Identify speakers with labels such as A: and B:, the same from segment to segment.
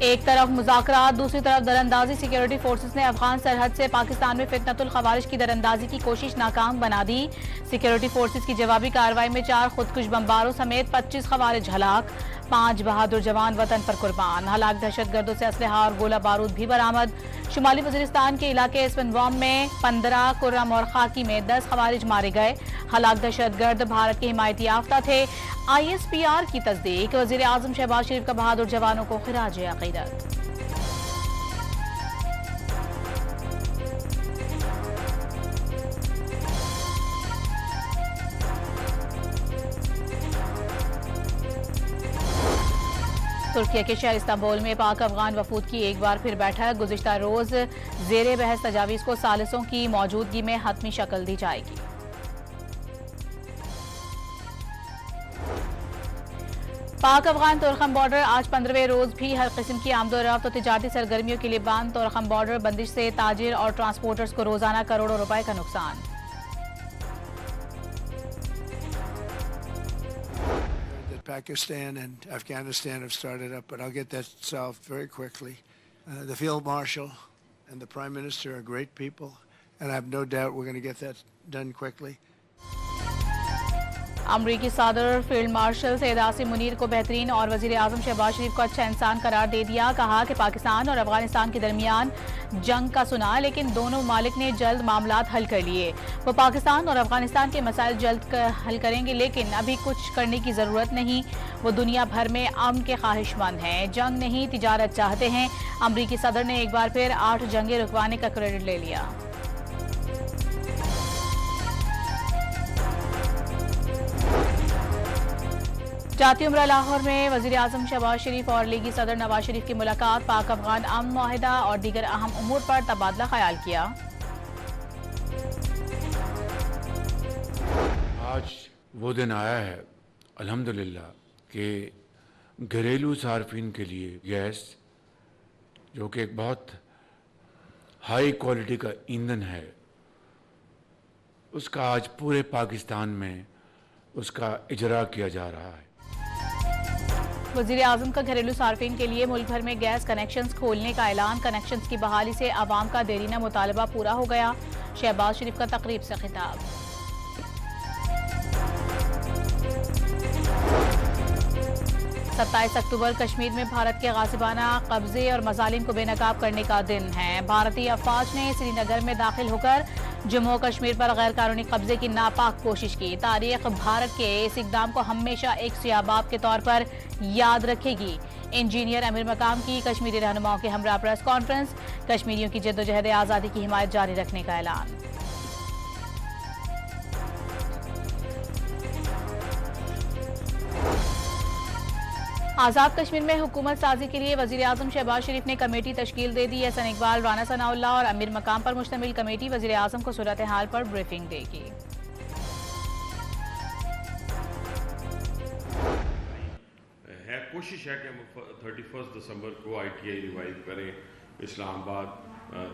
A: एक तरफ मुज़ाकरात, दूसरी तरफ दरअंदाजी। सिक्योरिटी फोर्सेस ने अफगान सरहद से पाकिस्तान में फितनतुल खवारिज की दरअंदाजी की कोशिश नाकाम बना दी। सिक्योरिटी फोर्सेस की जवाबी कार्रवाई में 4 खुदकुश बमबारों समेत 25 खवारिज हलाक, 5 बहादुर जवान वतन पर कुर्बान। हलाक दहशतगर्दों से असलहा और गोला बारूद भी बरामद। शुमाली वजीरिस्तान के इलाके स्पिनवाम में 15, कुर्रम और खाकी में 10 खवारिज मारे गए। हलाक दहशतगर्द भारत के हिमायती याफ्ता थे। ISPR की तस्दीक। वजीर आजम शहबाज शरीफ का बहादुर जवानों को खिराज अकीदत। तुर्किया के शहर इस्तांबुल में पाक अफगान वफूद की एक बार फिर बैठक। गुज़िश्ता रोज जेरे बहस तजावीज़ को सालिसों की मौजूदगी में हतमी शक्ल दी जाएगी। पाक अफगान तोरखम बॉर्डर आज 15वें रोज भी हर किस्म की आमदोरफ्त और तिजारती सरगर्मियों के लिए बंद। तोरखम बॉर्डर बंदिश से ताजिर और ट्रांसपोर्टर्स को रोजाना करोड़ों रुपए का नुकसान।
B: Pakistan and Afghanistan have started up, but I'll get that solved very quickly. The Field Marshal and the Prime Minister are great people, and I have no doubt we're going to get that done quickly.
A: अमरीकी सदर field marshal Syed Asim Munir को बेहतरीन और वजीर आजम शहबाज शरीफ को अच्छा इंसान करार दे दिया। कहा कि पाकिस्तान और अफगानिस्तान के दरमियान जंग का सुना, लेकिन दोनों ममालिक ने जल्द मामलात हल कर लिए। वो पाकिस्तान और अफगानिस्तान के मसाइल जल्द हल करेंगे, लेकिन अभी कुछ करने की ज़रूरत नहीं। वो दुनिया भर में अमन के ख्वाहिशमंद हैं, जंग नहीं तिजारत चाहते हैं। अमरीकी सदर ने एक बार फिर 8 जंगें रुकवाने का क्रेडिट ले लिया। जाती उम्रा लाहौर में वजीर आजम शहबाज शरीफ और लीगी सदर नवाज शरीफ की मुलाकात। पाक अफगान अमन मुआहिदा और दीगर अहम उमूर पर तबादला ख्याल किया।
C: आज वो दिन आया है अल्हम्दुलिल्लाह कि घरेलू सार्फिन के लिए गैस, जो कि एक बहुत हाई क्वालिटी का ईंधन है, उसका आज पूरे पाकिस्तान में उसका इजरा किया जा रहा है।
A: वजीर आजम का घरेलू सार्फिन के लिए मुल्क भर में गैस कनेक्शंस खोलने का ऐलान। कनेक्शंस की बहाली से आवाम का देरीना मुतालबा पूरा हो गया। शहबाज शरीफ का तकरीब से खिताब। 27 अक्टूबर कश्मीर में भारत के गासिबाना कब्जे और मजालिम को बेनकाब करने का दिन है। भारतीय अफवाज ने श्रीनगर में दाखिल होकर जम्मू कश्मीर पर गैर कानूनी कब्जे की नापाक कोशिश की। तारीख भारत के इस इकदाम को हमेशा एक सियाबाब के तौर पर याद रखेगी। इंजीनियर अमीर मकाम की कश्मीरी रहनुमाओं के हमरा प्रेस कॉन्फ्रेंस। कश्मीरियों की जद्दोजहद आज़ादी की हिमायत जारी रखने का ऐलान। आज़ाद कश्मीर में हुकूमत साजी के लिए वजीर आजम शहबाज शरीफ ने कमेटी तश्कील दे दी। एहसन इकबाल, राना सनाउल्लाह और अमीर मकाम पर मुश्तमिल कमेटी वजीर आजम को सूरत हाल पर ब्रीफिंग देगी।
D: कोशिश है कि हम 31 दिसंबर को ITI रिवाइव करें। इस्लामाबाद,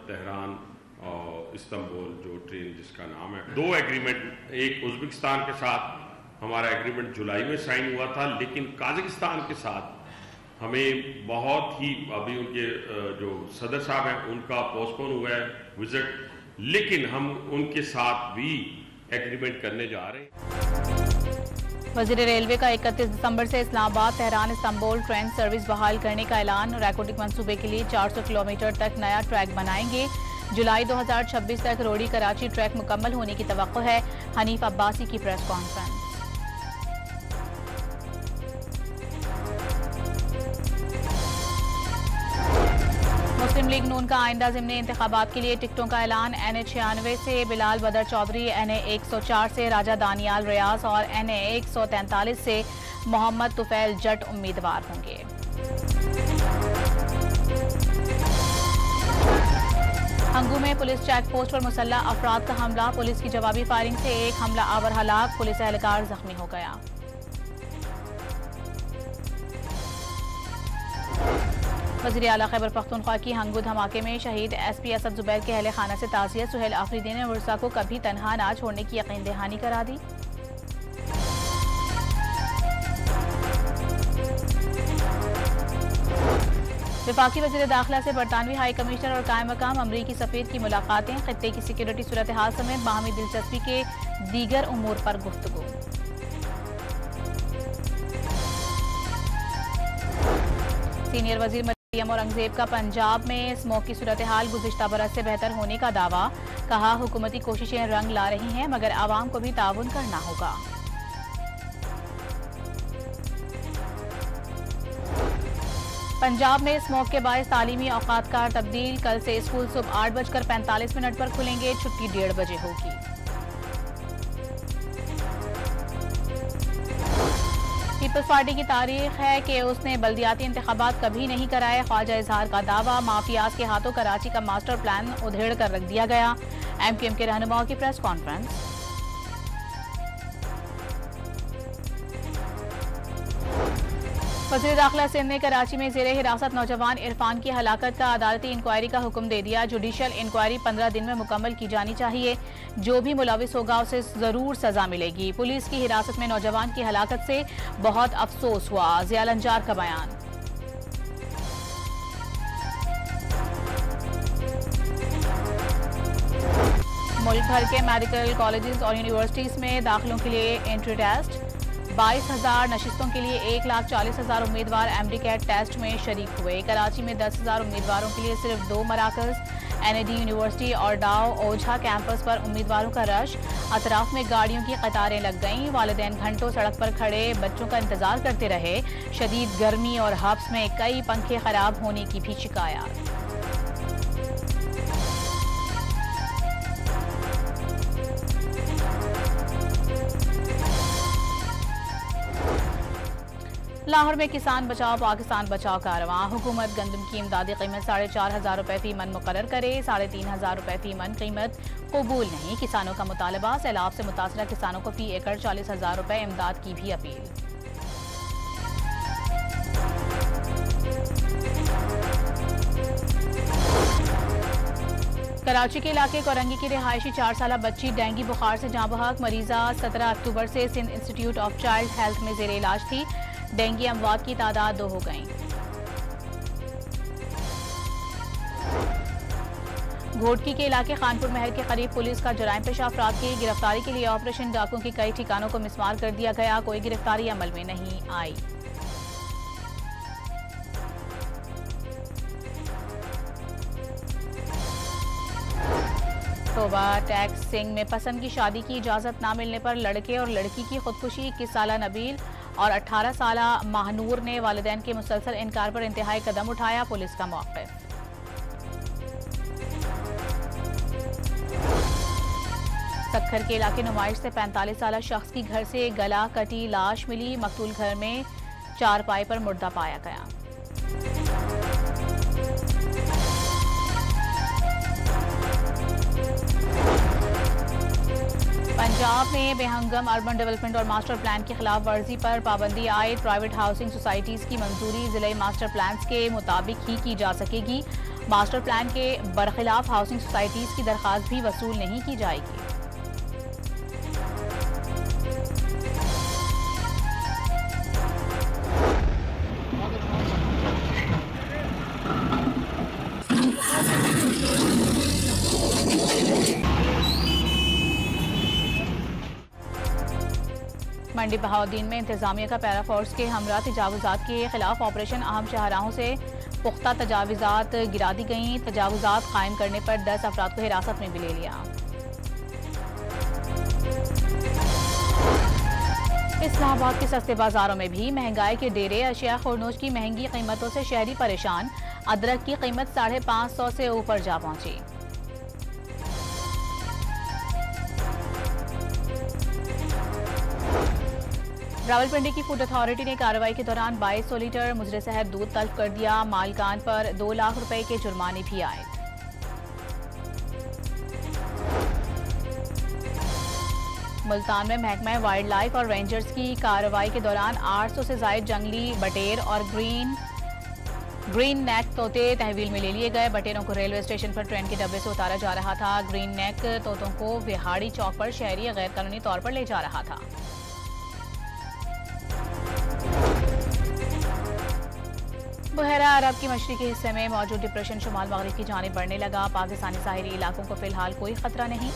D: तेहरान और इस्तांबुल, जो ट्रेन जिसका नाम है। 2 एग्रीमेंट, एक उज़्बेकिस्तान के साथ हमारा एग्रीमेंट जुलाई में साइन हुआ था, लेकिन काज़ाकिस्तान के साथ हमें बहुत ही, अभी उनके जो सदर साहब हैं उनका पोस्टपोन हुआ है विजिट, लेकिन हम उनके साथ भी एग्रीमेंट करने जा रहे हैं।
A: वजीर रेलवे का 31 दिसंबर से Islamabad, Tehran, Istanbul train service बहाल करने का ऐलान। रैकोटिक मंसूबे के लिए 400 किलोमीटर तक नया ट्रैक बनाएंगे। जुलाई 2026 तक रोड़ी कराची ट्रैक मुकम्मल होने की तवक्को है। हनीफ अब्बासी की प्रेस कॉन्फ्रेंस। मुस्लिम लीग नून का आइंदा ज़िमनी इंतखाबात के लिए टिकटों का ऐलान। NA96 से बिलाल बदर चौधरी, NA104 से राजा दानियाल रियाज और NA143 से मोहम्मद तुफैल जट उम्मीदवार होंगे। हंगू में पुलिस चेक पोस्ट पर मुसल्लह अफराद का हमला। पुलिस की जवाबी फायरिंग से एक हमला आवर हलाक, पुलिस एहलकार जख्मी हो गया। वज़ीर आला खैबर पख्तूनख्वा की हंगू धमाके में शहीद SP असद जुबैर के अहले खाना से ताज़ियत। सुहेल आफरीदी ने वर्षा को कभी तनहा ना छोड़ने की यकीन दहानी करा दी। वफाकी वज़ीर दाखिला से बरतानवी हाई कमिश्नर और कायम मकाम अमरीकी सफीर की मुलाकातें, खित्ते की सिक्योरिटी सूरत हाल समेत बाहमी दिलचस्पी के दीगर उमूर पर गुफ्तगू। सीनियर वजीर मरियम औरंगजेब का पंजाब में स्मोक की सूरत हाल गुज़िश्ता बरस से बेहतर होने का दावा, कहा हुकूमती कोशिशें रंग ला रही हैं मगर आवाम को भी ताउन करना होगा। पंजाब में स्मोक के बायस तालीमी औकात कार तब्दील, कल से स्कूल सुबह 8:45 पर खुलेंगे, छुट्टी 1:30 बजे होगी। पीपल्स पार्टी की तारीख है कि उसने बल्दियाती इंतखाबात कभी नहीं कराए, ख्वाजा इजहार का दावा, माफियाज के हाथों कराची का मास्टर प्लान उधेड़ कर रख दिया गया। एमक्यूएम के रहनुमाओं की प्रेस कॉन्फ्रेंस। वज़ीर दाखिला सिंध ने कराची में ज़ेरे हिरासत नौजवान इरफान की हलाकत का अदालती इंक्वायरी का हुक्म दे दिया। जुडिशल इंक्वायरी 15 दिन में मुकम्मल की जानी चाहिए, जो भी मुलविस होगा उसे जरूर सजा मिलेगी। पुलिस की हिरासत में नौजवान की हलाकत से बहुत अफसोस हुआ, ज़िया लंजार का बयान। मुल्क भर के मेडिकल कॉलेजेस और यूनिवर्सिटीज में दाखिलों के लिए एंट्री टेस्ट, 22,000 नशिस्तों के लिए 1,40,000 उम्मीदवार एमडी कैट टेस्ट में शरीक हुए। कराची में 10,000 उम्मीदवारों के लिए सिर्फ 2 मराकज़, एनएडी यूनिवर्सिटी और डाव ओझा कैंपस पर उम्मीदवारों का रश, अतराफ में गाड़ियों की कतारें लग गईं। वालिदैन घंटों सड़क पर खड़े बच्चों का इंतजार करते रहे। शदीद गर्मी और हब्स में कई पंखे खराब होने की भी शिकायत। लाहौर में किसान बचाओ पाकिस्तान बचाओ कारवां, हुकूमत गंदम की इमदादी कीमत 4,500 रुपए फी मन मुकर्रर करे, 3,500 रुपए फी मन कीमत कबूल नहीं। किसानों का मुतालबा, सैलाब से मुतासरा किसानों को फी एकड़ 40,000 रुपए इमदाद की भी अपील। कराची के इलाके कोरंगी की रिहायशी 4 साला बच्ची डेंगू बुखार से जाँ बहक, मरीजा 17 अक्टूबर से Sindh institute of child health में जेर इलाज थी। डेंगू अमवात की तादाद 2 हो गई। घोटकी के इलाके खानपुर महल के करीब पुलिस का जराइम पेशा अफराद की गिरफ्तारी के लिए ऑपरेशन डाकुओं के कई ठिकानों को मिसमार कर दिया गया, कोई गिरफ्तारी अमल में नहीं आई। तोबा टैक्स सिंह में पसंद की शादी की इजाजत ना मिलने पर लड़के और लड़की की खुदकुशी। 21 साला नबील और 18 साला महानूर ने वालिदैन के मुसलसल इनकार पर इंतहाई कदम उठाया, पुलिस का मौक़िफ़। सक्खर के इलाके नुमाइश से 45 साला शख्स की घर से गला कटी लाश मिली, मकतूल घर में चारपाई पर मुर्दा पाया गया। पंजाब में बेहंगम अर्बन डेवलपमेंट और मास्टर प्लान की खिलाफ वर्जी पर पाबंदी आयद, प्राइवेट हाउसिंग सोसाइटीज की मंजूरी जिले मास्टर प्लान के मुताबिक ही की जा सकेगी। मास्टर प्लान के बरखिलाफ हाउसिंग सोसाइटीज की दरख्वास्त भी वसूल नहीं की जाएगी। मंडी बहाउद्दीन में इंतजामिया का पैरा फोर्स के हमरा तजावुजात के खिलाफ ऑपरेशन अहम शाहराहों से पुख्ता तजावुजात गिरा दी गई। तजावुजात कायम करने पर 10 अफराद को हिरासत में भी ले लिया। इस्लामाबाद के सस्ते बाजारों में भी महंगाई के डेरे, अशिया खुरनोश की महंगी कीमतों से शहरी परेशान। अदरक की कीमत 550 से ऊपर जा पहुंची। रावलपिंडी की फूड अथॉरिटी ने कार्रवाई के दौरान 2200 लीटर मुजरे शहद दूध तल्फ कर दिया। मालकान पर 2 लाख रुपए के जुर्माने भी आए। मुल्तान में महकमा वाइल्ड लाइफ और रेंजर्स की कार्रवाई के दौरान 800 से ज्यादा जंगली बटेर और ग्रीन नेक तोते तहवील में ले लिए गए। बटेरों को रेलवे स्टेशन पर ट्रेन के डब्बे से उतारा जा रहा था। ग्रीन नेक तोतों को विहाड़ी चौक पर शहरी गैर कानूनी तौर पर ले जा रहा था। बहरा अरब की मशरकी हिस्से में मौजूद डिप्रेशन शुमाल मगरिब की जानिब बढ़ने लगा। पाकिस्तानी साहिली इलाकों को फिलहाल कोई खतरा नहीं।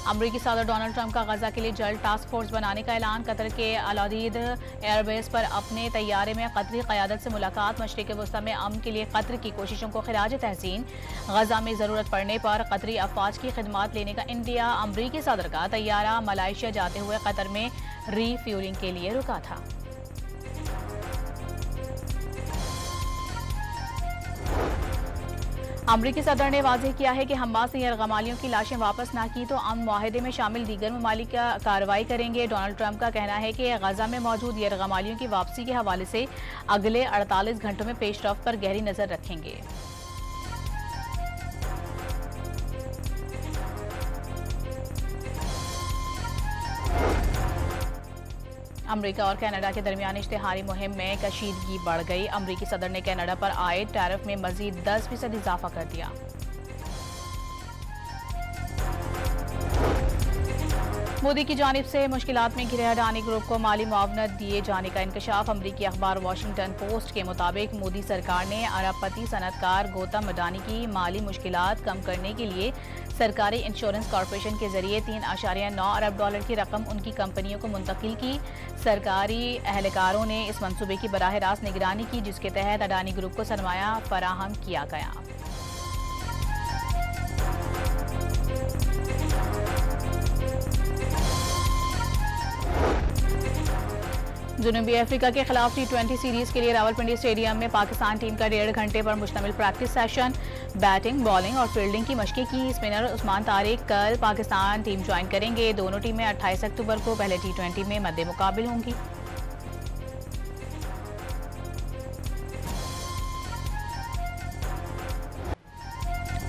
A: अमरीकी सदर डोनाल्ड ट्रंप का गजा के लिए जल्द टास्क फोर्स बनाने का ऐलान। कतर के अल-उदीद एयरबेस पर अपने तैयारे में कतरी क़यादत से मुलाकात। मशरिक़ वस्ता में अमन के लिए कतर की कोशिशों को खिराज तहसीन। गजा में ज़रूरत पड़ने पर कतरी अफवाज की खिदमात लेने का इंडिया। अमरीकी सदर का तैयारा मलाइशिया जाते हुए कतर में रीफ्यूलिंग के लिए रुका था। अमरीकी सदर ने वाज़ेह किया है कि हमास ने यरगमालियों की लाशें वापस ना की तो अमन मुआहदे में शामिल दीगर ममालिक कार्रवाई करेंगे। डोनाल्ड ट्रंप का कहना है कि गजा में मौजूद यरगमालियों की वापसी के हवाले से अगले 48 घंटों में पेशरफ्त पर गहरी नजर रखेंगे। अमेरिका और कनाडा के दरमियान इश्तिहारी मुहिम में कशीदगी बढ़ गई। अमेरिकी सदर ने कनाडा पर आए टैरिफ में मजीद 10% इजाफा कर दिया। मोदी की जानिब से मुश्किलात में घिरे अडानी ग्रुप को माली मुआवनत दिए जाने का इंकशाफ। अमरीकी अखबार वाशिंगटन पोस्ट के मुताबिक मोदी सरकार ने अरबपति सनतकार गौतम अडानी की माली मुश्किलात कम करने के लिए सरकारी इंश्योरेंस कॉरपोरेशन के जरिए $3.9 अरब की रकम उनकी कंपनियों को मुंतकिल की। सरकारी एहलकारों ने इस मंसूबे की बराह रास्त निगरानी की, जिसके तहत अडानी ग्रुप को सरमाया फराहम किया गया। जनूबी अफ्रीका के खिलाफ T20 सीरीज के लिए रावलपिंडी स्टेडियम में पाकिस्तान टीम का 1.5 घंटे पर मुश्तमिल प्रैक्टिस सेशन। बैटिंग, बॉलिंग और फील्डिंग की मशक़ें की। स्पिनर उस्मान तारिक कल पाकिस्तान टीम ज्वाइन करेंगे। दोनों टीमें 28 अक्टूबर को पहले T20 में मद्दे मुकाबिल होंगी।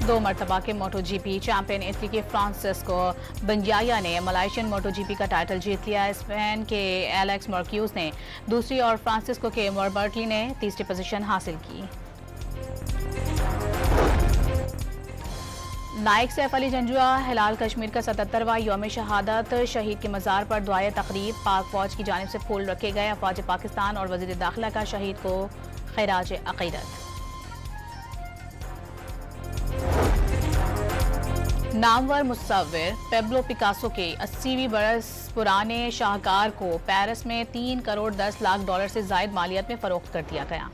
A: दो मरतबा के MotoGP चैंपियन इटली के फ्रांसिस्को बंजाया ने मलाइशियन MotoGP का टाइटल जीत लिया। स्पेन के एलेक्स मार्क्यूज ने दूसरी और फ्रांसिस्को के बर्टली ने तीसरी पोजीशन हासिल की। नायक सैफ अली जंजुआ हिलाल कश्मीर का 77वां यौम शहादत। शहीद के मज़ार पर दुआए तकरीब। पाक फौज की जानिब से फूल रखे गए। अफवाज पाकिस्तान और वज़ीर दाखिला का शहीद को खिराज अक़ीदत। नामवर मुसव्विर पेब्लो पिकासो के 80वीं बरस पुराने शाहकार को पेरिस में $3 करोड़ 10 लाख से ज़ायद मालियत में फरोख्त कर दिया गया।